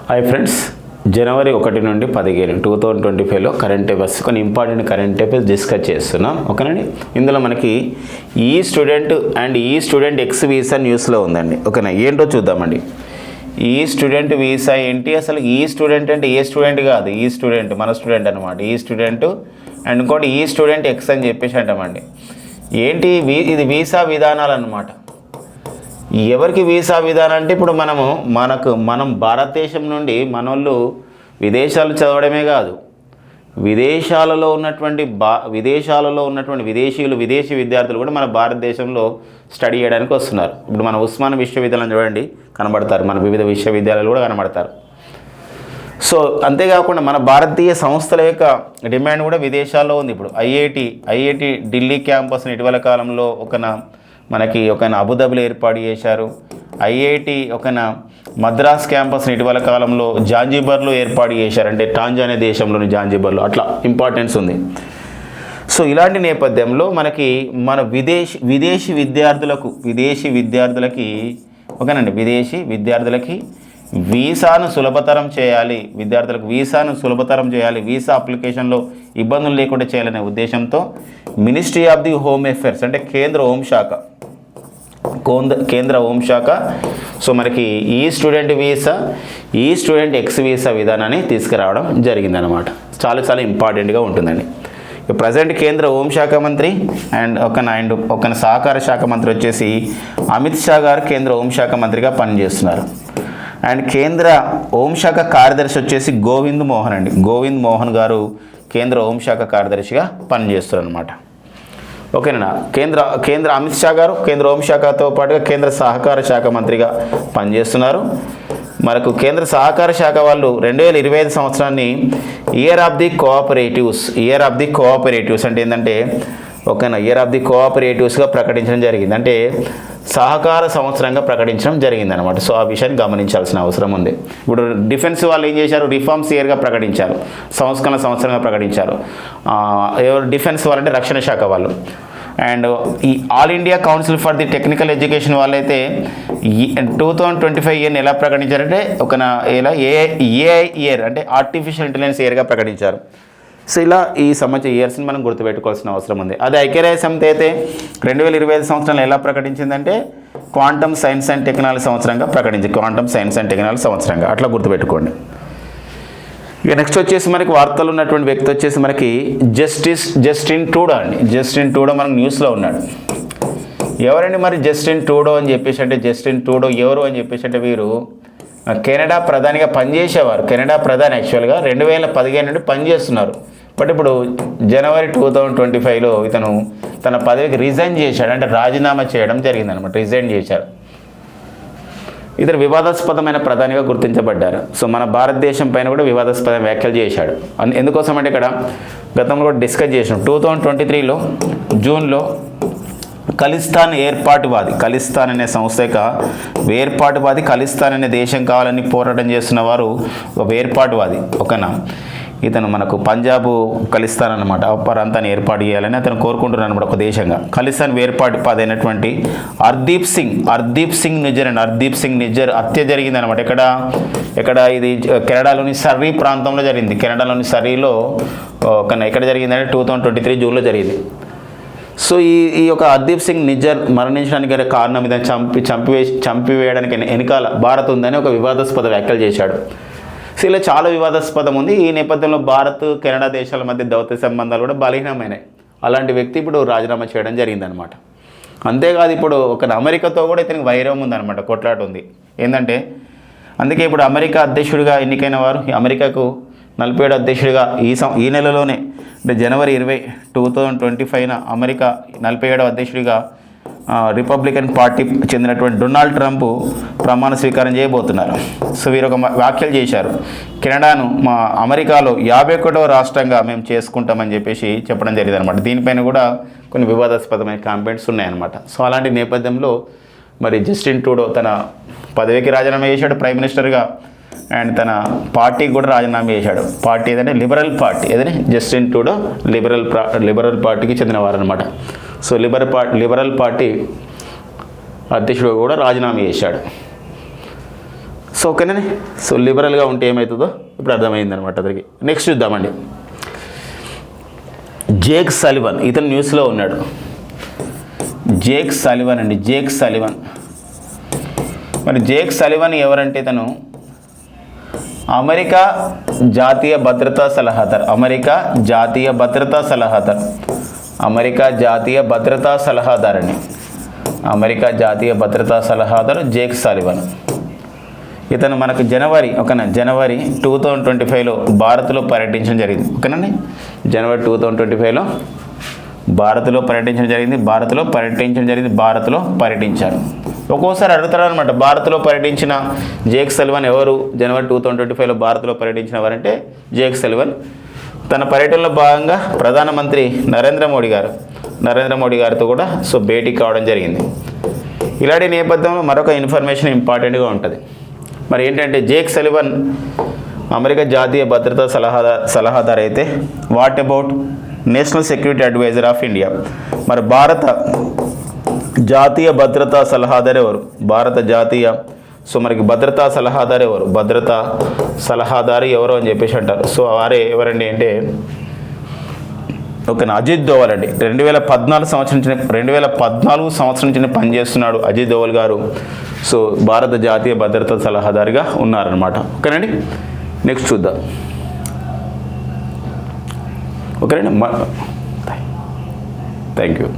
Hi friends, జనవరి 1 నుండి 15 2025లో current affairs కొన్ని important current affairs discuss చేస్తున్నాం. ఓకేనండి. ఇందులో మనకి ఈ స్టూడెంట్ ఎక్స్ వీసా న్యూస్లో ఉందండి. ఓకేనా, ఏంటో చూద్దామండి. ఈ స్టూడెంట్ వీసా ఏంటి, అసలు ఈ స్టూడెంట్ అంటే ఏ స్టూడెంట్ కాదు, ఈ స్టూడెంట్ మన స్టూడెంట్ అనమాట. ఈ స్టూడెంట్ అండ్ ఇంకోటి ఈ స్టూడెంట్ ఎక్స్ అని చెప్పేసి అంటామండి. ఏంటి ఇది వీసా విధానాలు అన్నమాట. ఎవరికి వీసా విధానం అంటే ఇప్పుడు మనం భారతదేశం నుండి మనోళ్ళు విదేశాలు చదవడమే కాదు, విదేశీ విద్యార్థులు కూడా మన భారతదేశంలో స్టడీ చేయడానికి వస్తున్నారు. ఇప్పుడు మన ఉస్మాన్ విశ్వవిద్యాలయం చూడండి, కనబడతారు, మన వివిధ విశ్వవిద్యాలయాలు కూడా కనబడతారు. సో అంతేకాకుండా మన భారతీయ సంస్థల యొక్క డిమాండ్ కూడా విదేశాల్లో ఉంది. ఇప్పుడు ఐఐటి ఢిల్లీ క్యాంపస్ని ఇటీవల కాలంలో మనకి అబుదాబిలో ఏర్పాటు చేశారు. ఐఐటి మద్రాస్ క్యాంపస్ని ఇటీవల కాలంలో జాంజిబర్లో ఏర్పాటు చేశారు, అంటే టాంజానియా దేశంలోని జాంజిబర్లో. అట్లా ఇంపార్టెన్స్ ఉంది. సో ఇలాంటి నేపథ్యంలో మనకి మన విదేశీ విద్యార్థులకి వీసాను సులభతరం చేయాలి, వీసా అప్లికేషన్లో ఇబ్బందులు లేకుండా చేయాలనే ఉద్దేశంతో ministry of the home affairs అంటే కేంద్ర హోంశాఖ సో మనకి ఈ స్టూడెంట్ ఎక్స్ వీసా విధానాన్ని తీసుకురావడం జరిగిందనమాట. చాలా చాలా ఇంపార్టెంట్గా ఉంటుందండి. ప్రజెంట్ కేంద్ర హోంశాఖ మంత్రి అండ్ ఒక సహకార శాఖ మంత్రి వచ్చేసి అమిత్ షా గారు కేంద్ర హోంశాఖ మంత్రిగా పనిచేస్తున్నారు. అండ్ కేంద్ర హోంశాఖ కార్యదర్శి వచ్చేసి గోవింద్ మోహన్ గారు కేంద్ర హోంశాఖ కార్యదర్శిగా పనిచేస్తారు అనమాట. ఓకేనా. కేంద్ర అమిత్ షా గారు కేంద్ర హోంశాఖతో పాటుగా కేంద్ర సహకార శాఖ మంత్రిగా పనిచేస్తున్నారు. మనకు కేంద్ర సహకార శాఖ వాళ్ళు 2025 సంవత్సరాన్ని ఇయర్ ఆఫ్ ది కోఆపరేటివ్స్ అంటే ఏంటంటే ఇయర్ ఆఫ్ ది కోఆపరేటివ్స్గా ప్రకటించడం జరిగింది, అంటే సహకార సంవత్సరంగా ప్రకటించడం జరిగింది అనమాట. సో ఆ విషయాన్ని గమనించాల్సిన అవసరం ఉంది. ఇప్పుడు డిఫెన్స్ వాళ్ళు ఏం చేశారు, రిఫార్మ్స్ ఇయర్గా ప్రకటించారు, సంస్కరణ సంవత్సరంగా ప్రకటించారు. డిఫెన్స్ వాళ్ళంటే రక్షణ శాఖ వాళ్ళు. అండ్ ఈ all India council for the technical education వాళ్ళైతే 2025 ఇయర్ని ఎలా ప్రకటించారంటే ఏఐ ఇయర్ అంటే ఆర్టిఫిషియల్ ఇంటెలిజెన్స్ ఇయర్గా ప్రకటించారు. సో ఇలా ఈ సంబంధించిన ఇయర్స్ని మనం గుర్తుపెట్టుకోవాల్సిన అవసరం ఉంది. అదే ఐక్యరాజ్య సమితి అయితే 2025 సంవత్సరంలో ఎలా ప్రకటించిందంటే క్వాంటమ్ సైన్స్ అండ్ టెక్నాలజీ సంవత్సరంగా అట్లా గుర్తుపెట్టుకోండి. ఇక నెక్స్ట్ వచ్చేసి మనకి వార్తలు ఉన్నటువంటి వ్యక్తి వచ్చేసి మనకి జస్టిన్ ట్రూడో మనకు న్యూస్లో ఉన్నాడు. ఎవరండి మరి జస్టిన్ ట్రూడో అని చెప్పేసి అంటే ఎవరు అని చెప్పేసి అంటే వీరు కెనడా ప్రధానిగా పనిచేసేవారు. కెనడా ప్రధాని యాక్చువల్గా 2015 నుండి పనిచేస్తున్నారు. బట్ ఇప్పుడు జనవరి 2025లో ఇతను తన పదవికి రిజైన్ చేశాడు, అంటే రాజీనామా చేయడం జరిగిందనమాట. రిజైన్ చేశారు. ఇతను వివాదాస్పదమైన ప్రధానిగా గుర్తించబడ్డారు. సో మన భారతదేశం పైన కూడా వివాదాస్పద వ్యాఖ్యలు చేశాడు. ఎందుకోసం అంటే ఇక్కడ గతంలో కూడా డిస్కస్ చేసినాం. 2023లో జూన్లో ఖలిస్తాన్ అనే సంస్థ యొక్క వేర్పాటువాది, ఖలిస్తాన్ అనే దేశం కావాలని పోరాటం చేస్తున్న వారు ఒక వేర్పాటువాది. ఇతను మనకు పంజాబ్ ఖలిస్తాన్ అనమాట, ప్రాంతాన్ని ఏర్పాటు చేయాలని అతను కోరుకుంటున్నాను అనమాట ఒక దేశంగా. ఖలిస్తాన్ వేర్పాటువాది అయినటువంటి హర్దీప్ సింగ్ నిజ్జర్ హత్య జరిగింది అనమాట. ఎక్కడ ఇది కెనడాలోని సర్రీ ప్రాంతంలో జరిగింది. కెనడాలోని సర్రీలో ఎక్కడ జరిగిందంటే 2023 జూన్లో జరిగింది. సో ఈ యొక్క హర్దీప్ సింగ్ నిజ్జర్ మరణించడానికి కారణం ఇదని చంపివేయడానికి వెనకాల భారత్ ఉందని ఒక వివాదాస్పద వ్యాఖ్యలు చేశాడు. సో ఇలా చాలా వివాదాస్పదం ఉంది. ఈ నేపథ్యంలో భారత్ కెనడా దేశాల మధ్య దౌత్య సంబంధాలు కూడా బలహీనమైనాయి. అలాంటి వ్యక్తి ఇప్పుడు రాజీనామా చేయడం జరిగిందనమాట. అంతేకాదు ఇప్పుడు అమెరికాతో కూడా ఇతనికి వైరం ఉందన్నమాట, కొట్లాట ఉంది. ఏంటంటే అందుకే ఇప్పుడు అమెరికా అధ్యక్షుడిగా ఎన్నికైన వారు అమెరికాకు 47 అధ్యక్షుడిగా ఈ నెలలోనే అంటే జనవరి 20, 2025 అమెరికా 47వ అధ్యక్షుడిగా రిపబ్లికన్ పార్టీ చెందినటువంటి డొనాల్డ్ ట్రంప్ ప్రమాణ స్వీకారం చేయబోతున్నారు. సో వీరు ఒక వ్యాఖ్యలు చేశారు, కెనడాను మా అమెరికాలో 51వ రాష్ట్రంగా మేము చేసుకుంటామని చెప్పేసి చెప్పడం జరిగింది అనమాట. దీనిపైన కూడా కొన్ని వివాదాస్పదమైన కామెంట్స్ ఉన్నాయన్నమాట. సో అలాంటి నేపథ్యంలో మరి జస్టిన్ ట్రూడో తన పదవికి రాజీనామా చేశాడు ప్రైమ్ మినిస్టర్గా, అండ్ తన పార్టీకి కూడా రాజీనామా చేశాడు. పార్టీ ఏదంటే జస్టిన్ ట్రూడో లిబరల్ పార్టీకి చెందినవారు అనమాట. సో లిబరల్ పార్టీ అధ్యక్షుడు కూడా రాజీనామా చేశాడు. సో ఓకేనండి. సో లిబరల్గా ఉంటే ఏమవుతుందో ఇప్పుడు అర్థమైంది అనమాట అతనికి. నెక్స్ట్ చూద్దామండి. జేక్ సలివన్, ఇతను న్యూస్లో ఉన్నాడు. జేక్ సలివన్ అండి, జేక్ సలివన్. మరి జేక్ సలివన్ ఎవరంటే ఇతను అమెరికా జాతీయ భద్రతా సలహాదారు. అమెరికా జాతీయ భద్రతా సలహాదారు. అమెరికా జాతీయ భద్రతా సలహాదారని. అమెరికా జాతీయ భద్రతా సలహాదారు జేక్ సలివన్. ఇతను మనకు జనవరి 2025లో భారత్లో పర్యటించడం జరిగింది. ఓకేనండి, జనవరి 2025లో భారత్లో పర్యటించడం జరిగింది. భారత్లో పర్యటించారు. ఒక్కోసారి అడుగుతారు అనమాట, భారత్లో పర్యటించిన జేక్ సలివన్ ఎవరు? జనవరి 2025లో భారత్లో పర్యటించిన వారంటే జేక్ సలివన్. తన పర్యటనలో భాగంగా ప్రధానమంత్రి నరేంద్ర మోడీ గారితో కూడా భేటీ కావడం జరిగింది. ఇలాంటి నేపథ్యంలో మరొక ఇన్ఫర్మేషన్ ఇంపార్టెంట్గా ఉంటుంది. మరి ఏంటంటే జేక్ సలివన్ అమెరికా జాతీయ భద్రతా సలహాదారు అయితే what about national security adviser of India? మరి భారత జాతీయ భద్రతా సలహాదారు ఎవరు? మనకి భద్రతా సలహాదారు ఎవరు? భద్రతా సలహాదారు ఎవరు అని చెప్పేసి అంటారు. వారే ఎవరండి అంటే ఓకేనా, అజిత్ దోవల్ అండి. 2014 సంవత్సరం నుంచి పనిచేస్తున్నాడు అజిత్ దోవల్ గారు. భారత జాతీయ భద్రతా సలహాదారుగా ఉన్నారనమాట. ఓకేనండి, నెక్స్ట్ చూద్దాం. ఓకేనండి, థ్యాంక్ యూ.